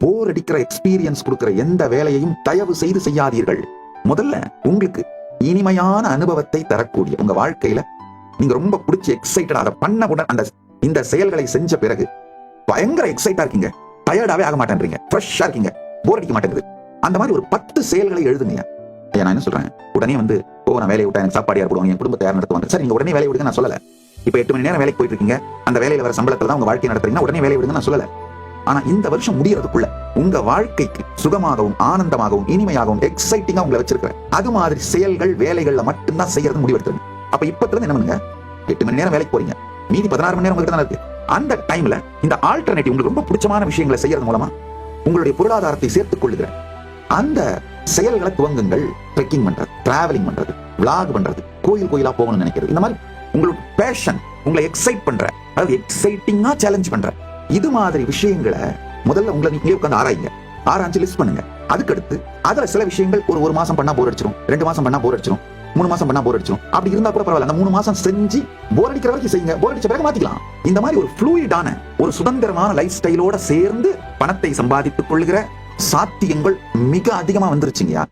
போர் அடிக்கிற எக்ஸ்பீரியன்ஸ் கொடுக்கிற எந்த வேலையையும் தயவு செய்து செய்யாதீர்கள். முதல்ல உங்களுக்கு இனிமையான அனுபவத்தை தரக்கூடிய உங்க வாழ்க்கையில நீங்க ரொம்ப பிடிச்சி எக்ஸைட்டட் அதை பண்ண கூட இந்த செயல்களை செஞ்ச பிறகு பயங்கர எக்ஸைட்டா இருக்கீங்க, டயர்டாவே ஆக மாட்டேன்றீங்க, ஃப்ரெஷ்ஷா இருக்கீங்க, போர் அடிக்க மாட்டேங்குது. அந்த மாதிரி ஒரு 10 செயல்களை எழுதுங்க. நான் என்ன சொல்றேன், உடனே நான் வேலையை விட்டா எனக்கு சாப்பாடு யார் போடுவாங்க, என் குடும்பத்தை யார் நடத்துவாங்க. சார் நீங்க உடனே வேலையை விடுங்க நான் சொல்லல. இப்ப 8 மணி நேரம் வேலைக்கு போயிட்டு இருக்கீங்க, அந்த வேலையில வர சம்பளத்துல தான் உங்க வாழ்க்கை நடத்துறீங்கன்னா உடனே வேலையை விடுங்க நான் சொல்லல. ஆனா இந்த வருஷம் முடியறதுக்குள்ள உங்க வாழ்க்கைக்கு சுகமாகவும் ஆனந்தமாகவும் இனிமையாகவும் எக்ஸைட்டிங்கா உங்களை வச்சிருக்கிறேன் அது மாதிரி செயல்கள் வேலைகள்ல மட்டும்தான் செய்யறது முடிவெடுத்துருங்க. அப்ப இப்பத்துல இருந்து என்ன பண்ணுங்க, 8 மணி நேரம் வேலைக்கு போறீங்க, மீதி 16 மணி நேரம் உங்ககிட்ட தான் இருக்கு. அந்த டைம்ல இந்த ஆல்டர்னேட்டிவ் உங்களுக்கு ரொம்ப பிடிச்சமான விஷயங்களை செய்யறது மூலமா உங்களுடைய பொருளாதாரத்தை சேர்த்துக் கொள்ளுகிற அந்த செயல்களை துவங்குங்கள். ட்ரெக்கிங் பண்றது, டிராவலிங் பண்றது, விளாக் பண்றது, கோயிலா போகணும்னு நினைக்கிறது, இந்த மாதிரி உங்களுக்கு பேஷன் உங்களை எக்ஸைட் பண்ற, அதாவது எக்ஸைட்டிங்கா சேலஞ்ச் பண்ற இது மாதிரி விஷயங்களை முதல்ல உங்களை நீங்களே உட்கார்ந்து ஆராய்ஞ்சு லிஸ்ட் பண்ணுங்க. அதுக்கடுத்து அதுல சில விஷயங்கள் ஒரு மாசம் பண்ணா போர் அடிச்சிடும், 2 மாசம் பண்ணா போர் அடிச்சிடும், 3 மாசம் பண்ணா போர் அடிச்சிடும். அப்படி இருந்தா கூட பரவாயில்ல, அந்த 3 மாசம் செஞ்சு போர் அடிக்கிற வரைக்கும் செய்யுங்க, போர் அடிச்ச பிறகு மாத்திக்கலாம். இந்த மாதிரி ஒரு ஃப்ளூயிடான ஒரு சுதந்திரமான லைஃப் ஸ்டைலோட சேர்ந்து பணத்தை சம்பாதித்துக் கொள்ளுகிற சாத்தியங்கள் மிக அதிகமா வந்துருச்சுங்கயா.